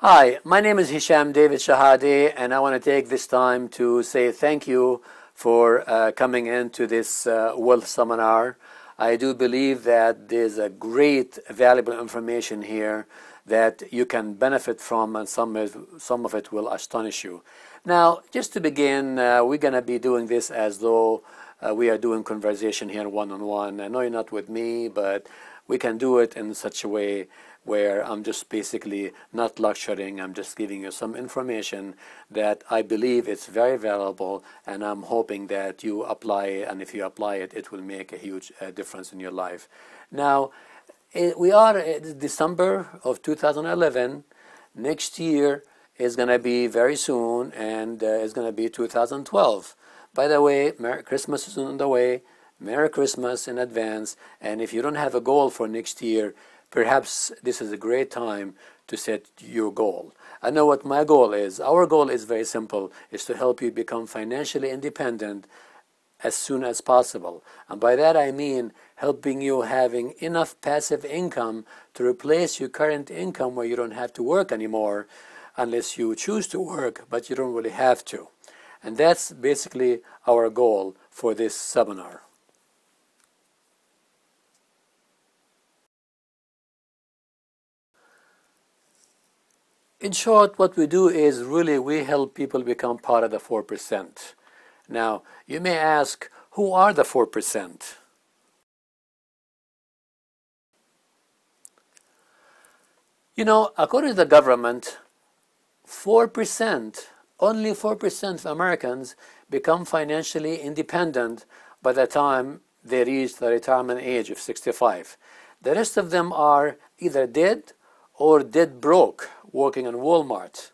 Hi, my name is David Shihadeh, and I want to take this time to say thank you for coming into this wealth seminar. I do believe that there's a great valuable information here that you can benefit from, and some of it will astonish you. Now, just to begin, we're going to be doing this as though we are doing conversation here one-on-one. I know you're not with me, but we can do it in such a way where I'm just basically not lecturing. I'm just giving you some information that I believe it's very valuable, and I'm hoping that you apply it, and if you apply it, it will make a huge difference in your life. Now, we are in December of 2011. Next year is going to be very soon, and it's going to be 2012. By the way, Merry Christmas is on the way. Merry Christmas in advance. And if you don't have a goal for next year, perhaps this is a great time to set your goal. I know what my goal is. Our goal is very simple, is to help you become financially independent as soon as possible. And by that I mean helping you having enough passive income to replace your current income where you don't have to work anymore unless you choose to work, but you don't really have to. And that's basically our goal for this seminar. In short, what we do is really we help people become part of the 4%. Now, you may ask, who are the 4%? You know, according to the government, 4%, only 4% of Americans become financially independent by the time they reach the retirement age of 65. The rest of them are either dead or dead broke, working in Walmart.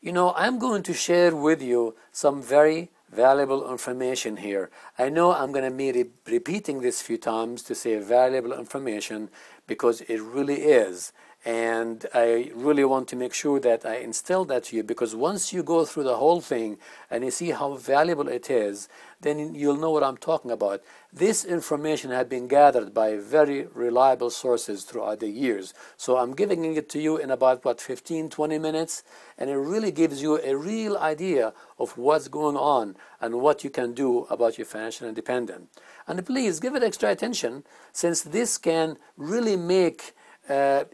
You know, I'm going to share with you some very valuable information here. I know I'm going to be repeating this a few times to say valuable information because it really is. And I really want to make sure that I instill that to you, because once you go through the whole thing and you see how valuable it is, then you'll know what I'm talking about. This information has been gathered by very reliable sources throughout the years. So I'm giving it to you in about, 15, 20 minutes, and it really gives you a real idea of what's going on and what you can do about your financial independence. And please give it extra attention, since this can really make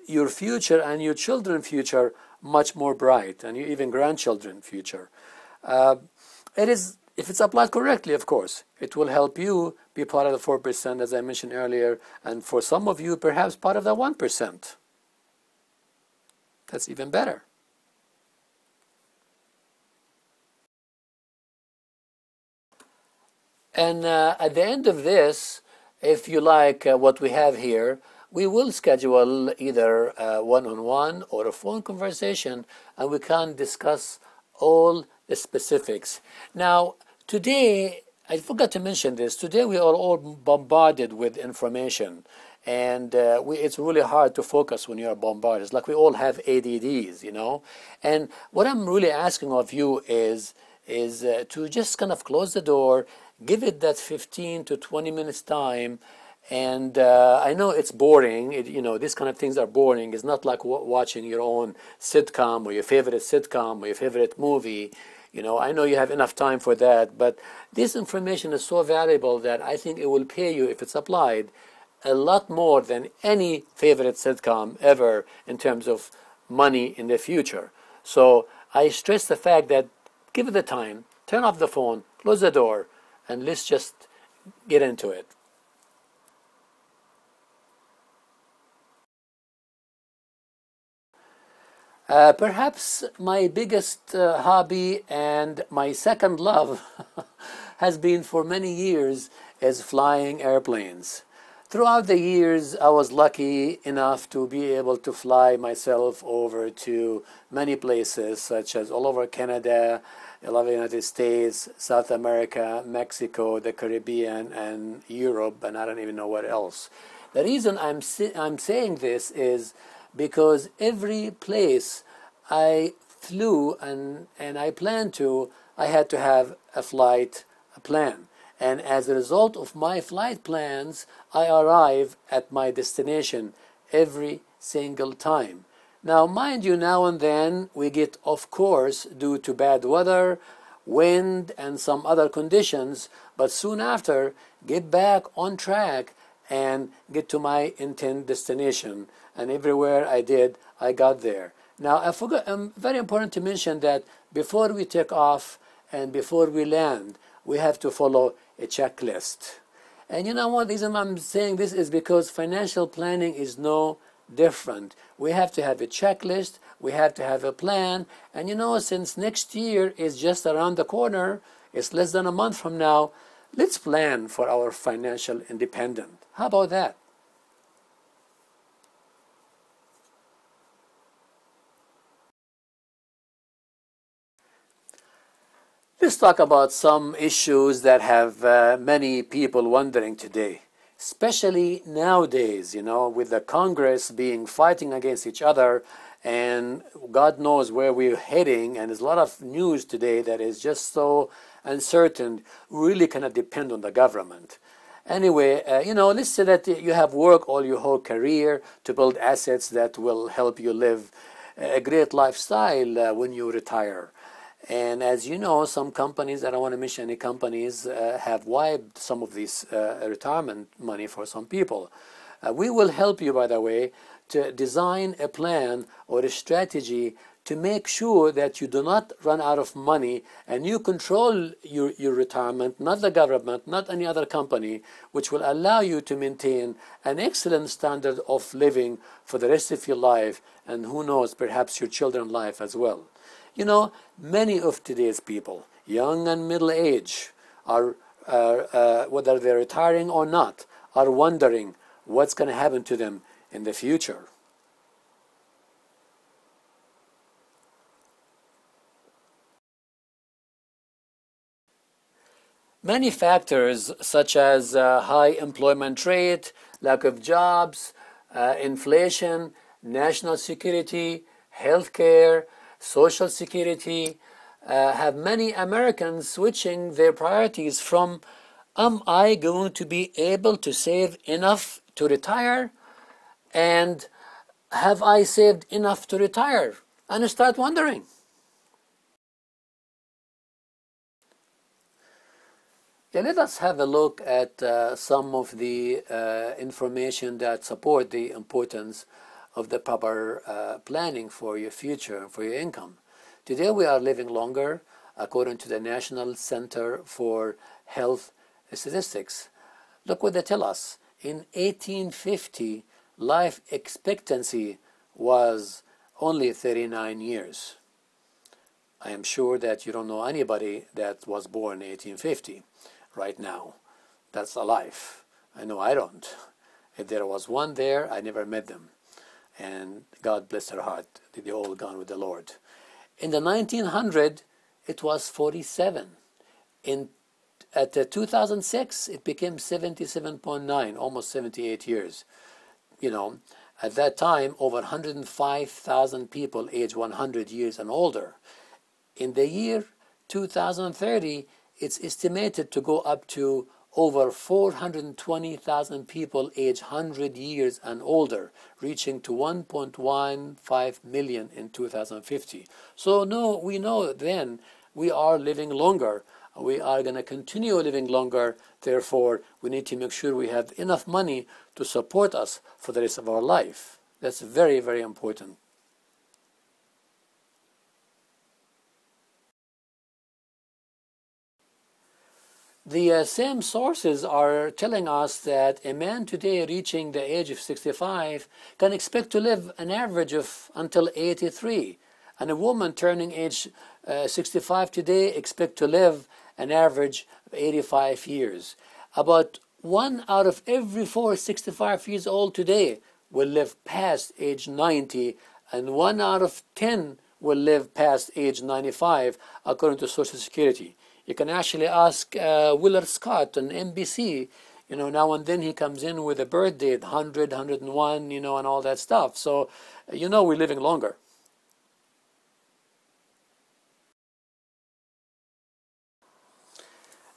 your future and your children's future much more bright, and your even grandchildren's future. It is, if it's applied correctly, of course, it will help you be part of the 4%, as I mentioned earlier, and for some of you, perhaps part of the 1%. That's even better. And at the end of this, if you like what we have here, we will schedule either a one-on-one or a phone conversation, and we can discuss all the specifics. Now, today, I forgot to mention this, today we are all bombarded with information, and it's really hard to focus when you are bombarded. It's like we all have ADDs, you know. And what I'm really asking of you is to just kind of close the door, give it that 15 to 20 minutes time. And I know it's boring, you know, these kind of things are boring. It's not like watching your own sitcom or your favorite sitcom or your favorite movie. You know, I know you have enough time for that, but this information is so valuable that I think it will pay you, if it's applied, a lot more than any favorite sitcom ever in terms of money in the future. So I stress the fact that give it the time, turn off the phone, close the door, and let's just get into it. Perhaps my biggest hobby and my second love has been for many years is flying airplanes. Throughout the years, I was lucky enough to be able to fly myself over to many places, such as all over Canada, all over the United States, South America, Mexico, the Caribbean, and Europe, and I don't even know where else. The reason I'm saying this is because every place I flew and I planned to, I had to have a flight plan. And as a result of my flight plans, I arrive at my destination every single time. Now, mind you, now and then we get, of course, due to bad weather, wind, and some other conditions, but soon after, get back on track and get to my intended destination. And everywhere I did, I got there. Now, I forgot, very important to mention that before we take off and before we land, we have to follow a checklist. And you know what, the reason I'm saying this is because financial planning is no different. We have to have a checklist, we have to have a plan, and you know, since next year is just around the corner, it's less than a month from now, let's plan for our financial independence. How about that? Let's talk about some issues that have many people wondering today, especially nowadays, you know, with the Congress being fighting against each other, and God knows where we're heading, and there's a lot of news today that is just so uncertain, really cannot depend on the government. Anyway, you know, let's say that you have worked all your whole career to build assets that will help you live a great lifestyle when you retire. And as you know, some companies, I don't want to mention any companies, have wiped some of this retirement money for some people. We will help you, by the way, to design a plan or a strategy to make sure that you do not run out of money and you control your retirement, not the government, not any other company, which will allow you to maintain an excellent standard of living for the rest of your life, and who knows, perhaps your children's life as well. You know, many of today's people, young and middle age, are whether they're retiring or not, are wondering what's going to happen to them in the future. Many factors such as high employment rate, lack of jobs, inflation, national security, healthcare, Social Security, have many Americans switching their priorities from, am I going to be able to save enough to retire? And have I saved enough to retire? And start wondering. Yeah, let us have a look at some of the information that support the importance of the proper planning for your future, for your income. Today we are living longer, according to the National Center for Health Statistics. Look what they tell us. In 1850, life expectancy was only 39 years. I am sure that you don't know anybody that was born in 1850 right now that's alive. I know I don't. If there was one there, I never met them. And God bless her heart, they all gone with the Lord. In the 1900, it was 47. At 2006, it became 77.9, almost 78 years. You know, at that time, over 105,000 people aged 100 years and older. In the year 2030, it's estimated to go up to over 420,000 people aged 100 years and older, reaching to 1.15 million in 2050. So no, we know then we are living longer. We are going to continue living longer. Therefore, we need to make sure we have enough money to support us for the rest of our life. That's very, very important. The same sources are telling us that a man today reaching the age of 65 can expect to live an average of until 83. And a woman turning age 65 today expect to live an average of 85 years. About 1 out of every 4 65 years old today will live past age 90, and 1 out of 10 will live past age 95, according to Social Security. You can actually ask Willard Scott on NBC. You know, now and then he comes in with a birth date, 100, 101, you know, and all that stuff. So, you know, we're living longer.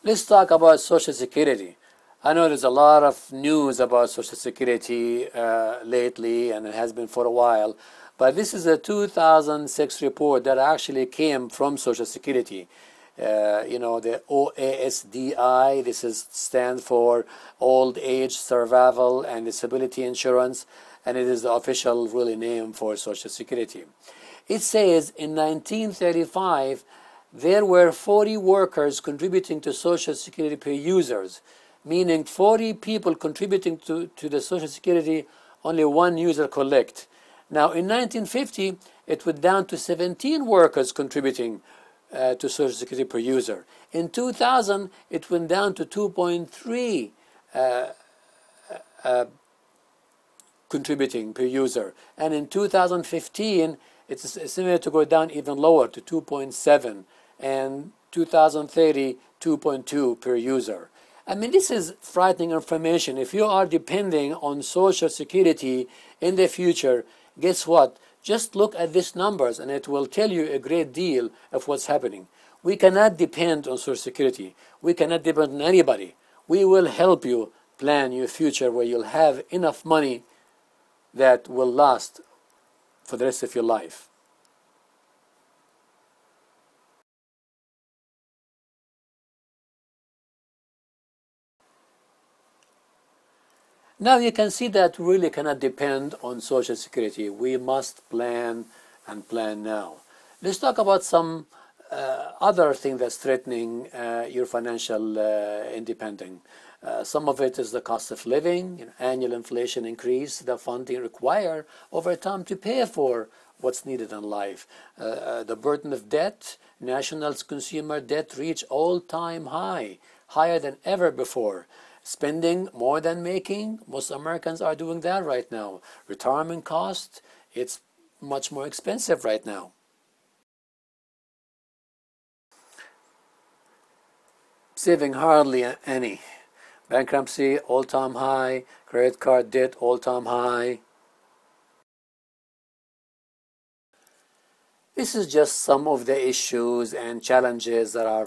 Let's talk about Social Security. I know there's a lot of news about Social Security lately, and it has been for a while. But this is a 2006 report that actually came from Social Security. The OASDI, stands for Old Age Survival and Disability Insurance, and it is the official really name for Social Security. It says in 1935, there were 40 workers contributing to Social Security per users, meaning 40 people contributing to the Social Security, only one user collect. Now in 1950, it went down to 17 workers contributing to Social Security per user. In 2000, it went down to 2.3 contributing per user. And in 2015, it's estimated to go down even lower to 2.7. And 2030, 2.2 per user. I mean, this is frightening information. If you are depending on Social Security in the future, guess what? Just look at these numbers and it will tell you a great deal of what's happening. We cannot depend on Social Security. We cannot depend on anybody. We will help you plan your future where you'll have enough money that will last for the rest of your life. Now you can see that we really cannot depend on Social Security. We must plan and plan now. Let's talk about some other thing that's threatening your financial independence. Some of it is the cost of living, annual inflation increase, the funding required over time to pay for what's needed in life. The burden of debt, national consumer debt reach all-time high, higher than ever before. Spending more than making, most Americans are doing that right now. Retirement cost, it's much more expensive right now. Saving hardly any. Bankruptcy, all-time high. Credit card debt, all-time high. This is just some of the issues and challenges that are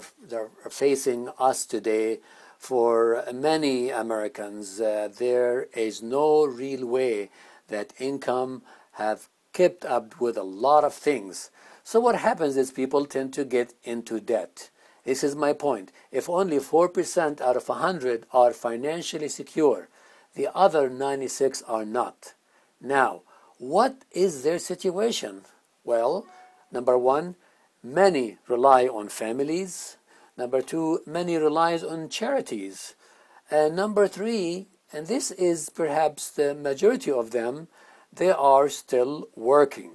facing us today. For many Americans, there is no real way that income have kept up with a lot of things. So what happens is people tend to get into debt. This is my point. If only 4% out of 100 are financially secure, the other 96 are not. Now, what is their situation? Well, number one, many rely on families. Number two, many relies on charities. And number three, and this is perhaps the majority of them, they are still working.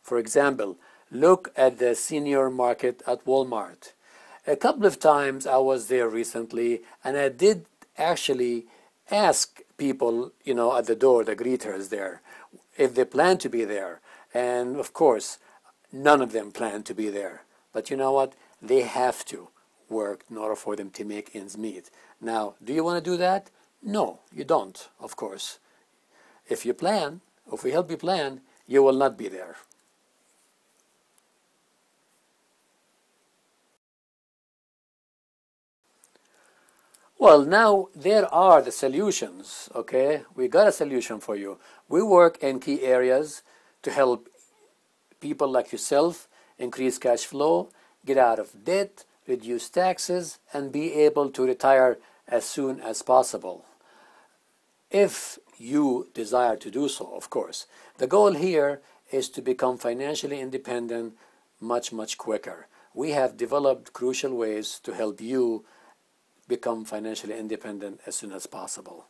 For example, look at the senior market at Walmart. A couple of times I was there recently, and I did actually ask people, at the door, the greeters there, if they plan to be there. And of course, none of them plan to be there. But you know what? They have to work in order for them to make ends meet. Now, do you want to do that? No, you don't, of course. If you plan, if we help you plan, you will not be there. Well, now there are the solutions, okay? We got a solution for you. We work in key areas to help people like yourself increase cash flow, get out of debt, reduce taxes, and be able to retire as soon as possible. If you desire to do so, of course. The goal here is to become financially independent much, much quicker. We have developed crucial ways to help you become financially independent as soon as possible.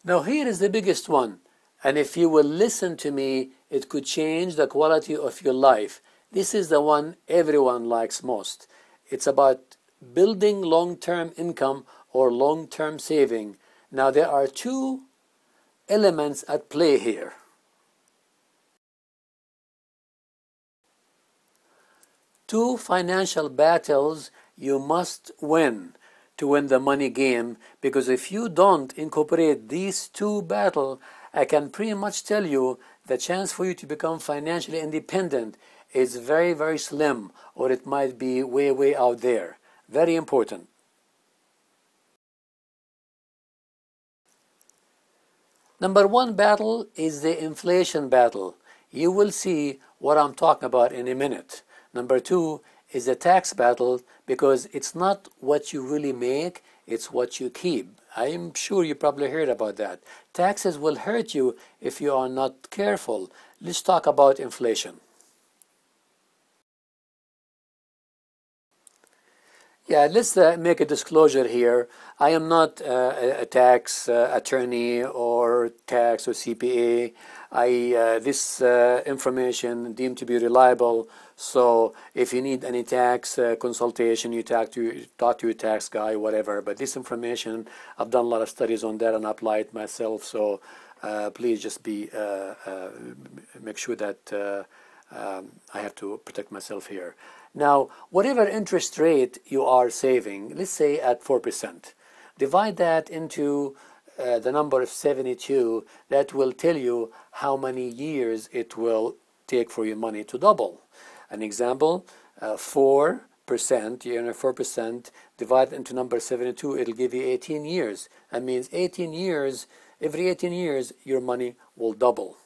Now here is the biggest one. And if you will listen to me, it could change the quality of your life. This is the one everyone likes most. It's about building long-term income or long-term saving. Now there are two elements at play here. Two financial battles you must win to win the money game, because if you don't incorporate these two battles, I can pretty much tell you the chance for you to become financially independent is very, very slim, or it might be way, way out there. Very important. Number one battle is the inflation battle. You will see what I'm talking about in a minute. Number two is the tax battle, because it's not what you really make, it's what you keep. I'm sure you probably heard about that. Taxes will hurt you if you are not careful. Let's talk about inflation. Yeah, let's make a disclosure here. I am not a tax attorney or tax or CPA. This information deemed to be reliable. So if you need any tax consultation, you talk to your tax guy, whatever. But this information, I've done a lot of studies on that and applied myself. So please just make sure that I have to protect myself here. Now, whatever interest rate you are saving, let's say at 4%, divide that into the number of 72. That will tell you how many years it will take for your money to double. An example, 4%, you earn 4%, divide into number 72, it'll give you 18 years. That means 18 years, every 18 years, your money will double.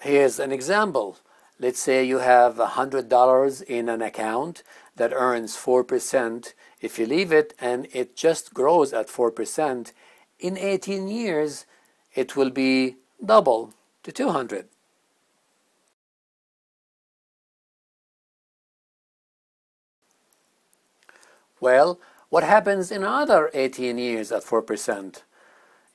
Here's an example. Let's say you have $100 in an account that earns 4%. If you leave it and it just grows at 4%, in 18 years, it will be double to 200. Well, what happens in another 18 years at 4%?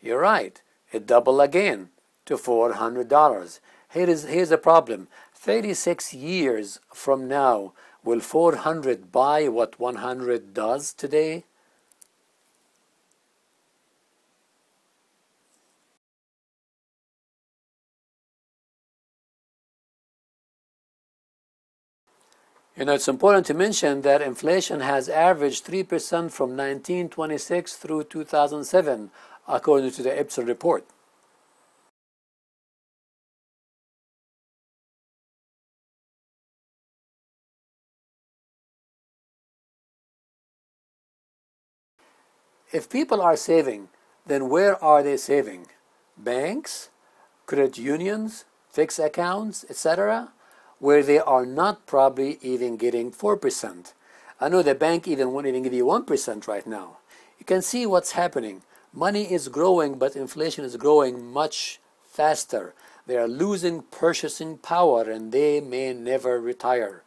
You're right, it double again to $400. Here's a problem. 36 years from now, will 400 buy what 100 does today? You know, it's important to mention that inflation has averaged 3% from 1926 through 2007, according to the Ipsos report. If people are saving, then where are they saving? Banks, credit unions, fixed accounts, etc., where they are not probably even getting 4%. I know the bank won't even give you 1% right now. You can see what's happening. Money is growing, but inflation is growing much faster. They are losing purchasing power, and they may never retire.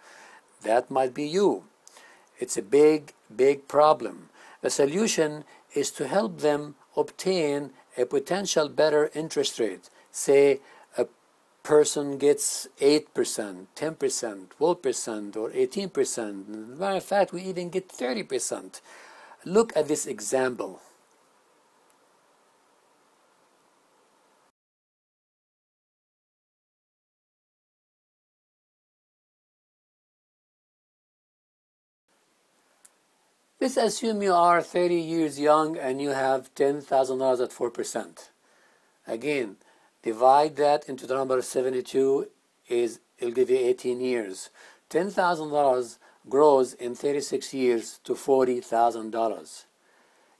That might be you. It's a big, big problem. The solution is to help them obtain a potential better interest rate. Say a person gets 8%, 10%, 12%, or 18%. As a matter of fact, we even get 30%. Look at this example. Let's assume you are 30 years young and you have $10,000 at 4%. Again, divide that into the number of 72, it'll give you 18 years. $10,000 grows in 36 years to $40,000.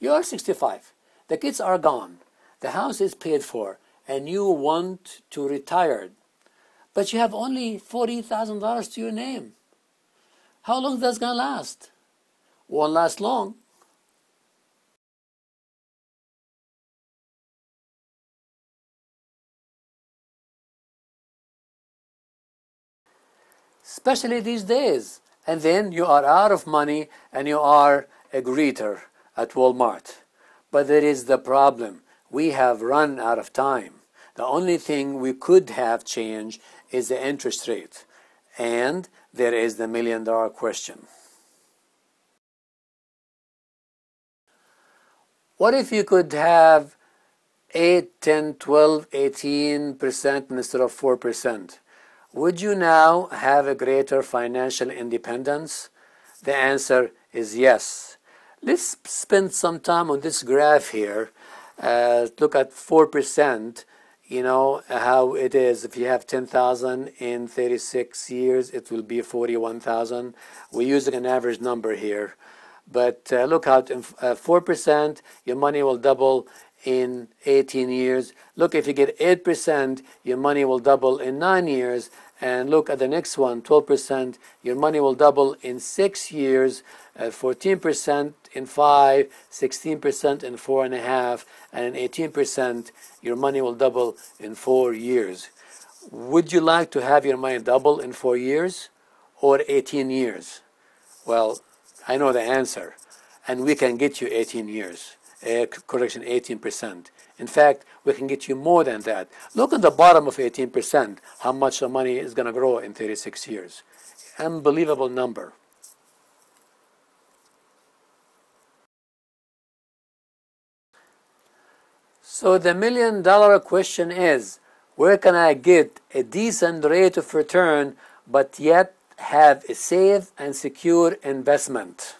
You are 65. The kids are gone. The house is paid for, and you want to retire. But you have only $40,000 to your name. How long is that going to last? Won't last long. Especially these days. And then you are out of money and you are a greeter at Walmart. But there is the problem. We have run out of time. The only thing we could have changed is the interest rate. And there is the million-dollar question. What if you could have 8, 10, 12, 18% instead of 4%? Would you now have a greater financial independence? The answer is yes. Let's spend some time on this graph here. Look at 4%. You know how it is. If you have 10,000 in 36 years, it will be 41,000. We're using an average number here. But look out, 4%, your money will double in 18 years. Look, if you get 8%, your money will double in 9 years. And look at the next one, 12%, your money will double in 6 years, 14% in 5, 16% in 4.5, and 18%, your money will double in 4 years. Would you like to have your money double in 4 years or 18 years? Well, I know the answer, and we can get you 18 years. Correction, 18%. In fact, we can get you more than that. Look at the bottom of 18%, how much the money is going to grow in 36 years. Unbelievable number. So the $1,000,000 question is, where can I get a decent rate of return but yet have a safe and secure investment?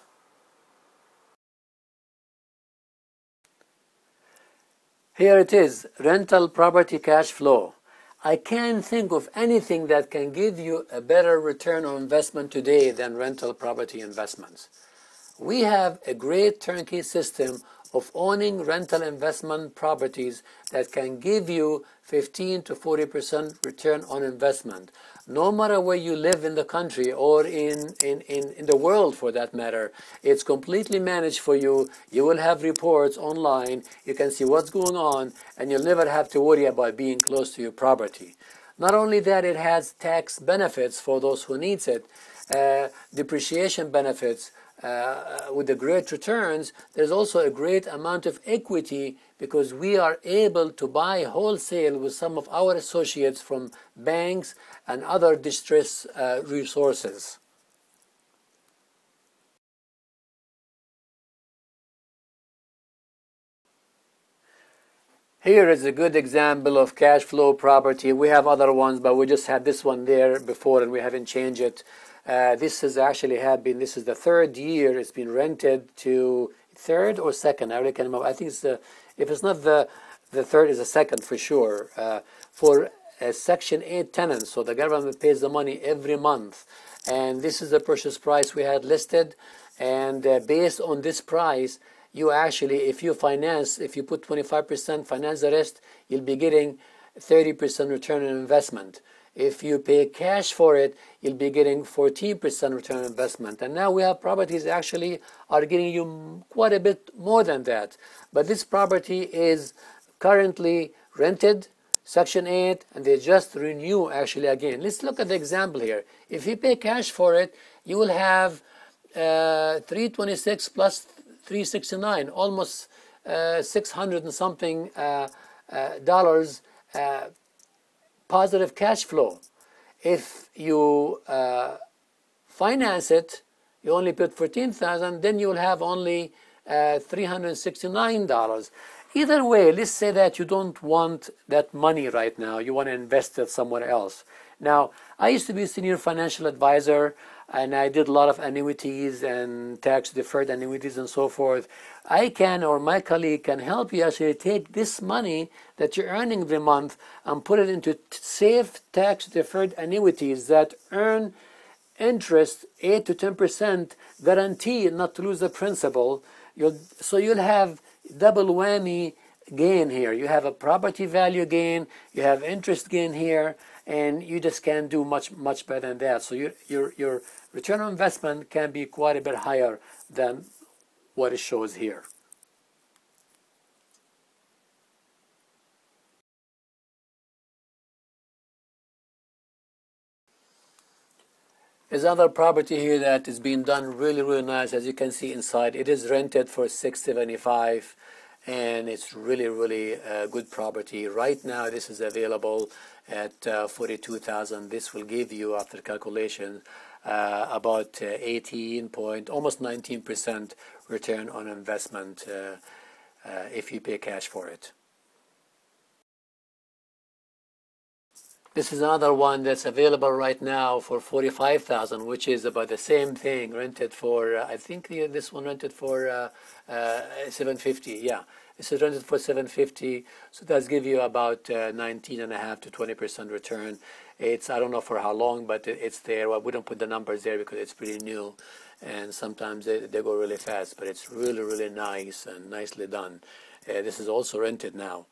Here it is, rental property cash flow. I can't think of anything that can give you a better return on investment today than rental property investments. We have a great turnkey system of owning rental investment properties that can give you 15 to 40% return on investment. No matter where you live in the country or in the world for that matter, it's completely managed for you. You will have reports online. You can see what's going on, and you'll never have to worry about being close to your property. Not only that, it has tax benefits for those who needs it, depreciation benefits. With the great returns, there's also a great amount of equity because we are able to buy wholesale with some of our associates from banks and other distress resources. Here is a good example of cash flow property. We have other ones, but we just had this one there before and we haven't changed it. This has actually this is the third year it's been rented to, third or second, I really can't remember. I think it's if it's not the third, is the second for sure, for a Section 8 tenant. So the government pays the money every month. And this is the purchase price we had listed. And based on this price, you actually, if you put 25%, finance the rest, you'll be getting 30% return on investment. If you pay cash for it, you'll be getting 14% return on investment. And now we have properties actually are getting you quite a bit more than that. But this property is currently rented, Section 8, and they just renew actually again. Let's look at the example here. If you pay cash for it, you will have 326 plus 369, almost 600 and something dollars positive cash flow. If you finance it, you only put $14,000, then you will have only $369. Either way, let's say that you don't want that money right now. You want to invest it somewhere else. Now, I used to be a senior financial advisor, and I did a lot of annuities and tax-deferred annuities and so forth. I can, or my colleague can help you actually take this money that you're earning every month and put it into safe tax-deferred annuities that earn interest 8 to 10%, guaranteed not to lose the principal. So you'll have double whammy gain here. You have a property value gain, you have interest gain here, and you just can't do much better than that. So your return on investment can be quite a bit higher than what it shows here. There's another property here that is being done really nice. As you can see inside, it is rented for $675, and it's really good property. Right now, this is available at $42,000. This will give you, after calculation, about 18 point, almost 19% return on investment if you pay cash for it. This is another one that's available right now for $45,000, which is about the same thing, rented for, I think this one rented for $750. Yeah, this is rented for $750, so that's give you about 19.5 to 20% return. It's, I don't know for how long, but it's there. Well, we don't put the numbers there because it's pretty new, and sometimes they go really fast, but it's really, really nice and nicely done. This is also rented now.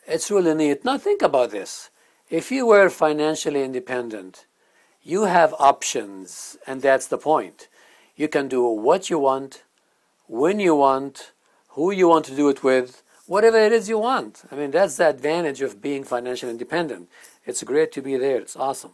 It's really neat. Now think about this. If you were financially independent, you have options, and that's the point. You can do what you want, when you want, who you want to do it with, whatever it is you want. I mean, that's the advantage of being financially independent. It's great to be there. It's awesome.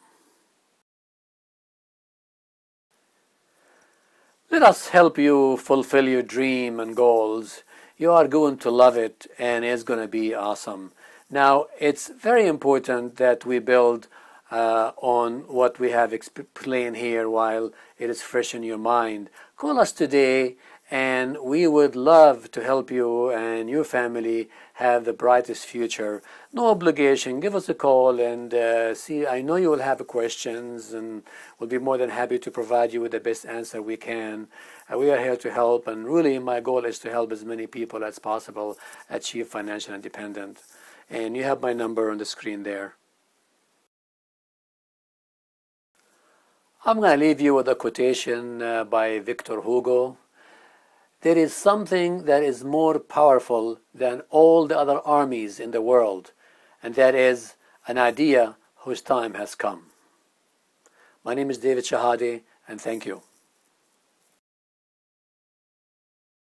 Let us help you fulfill your dream and goals. You are going to love it, and it's going to be awesome. Now, it's very important that we build on what we have explained here while it is fresh in your mind. Call us today, and we would love to help you and your family have the brightest future. No obligation. Give us a call and see. I know you will have questions, and we'll be more than happy to provide you with the best answer we can. We are here to help, and really my goal is to help as many people as possible achieve financial independence. And you have my number on the screen there. I'm going to leave you with a quotation by Victor Hugo. There is something that is more powerful than all the other armies in the world, and that is an idea whose time has come. My name is David Shihadeh, and thank you.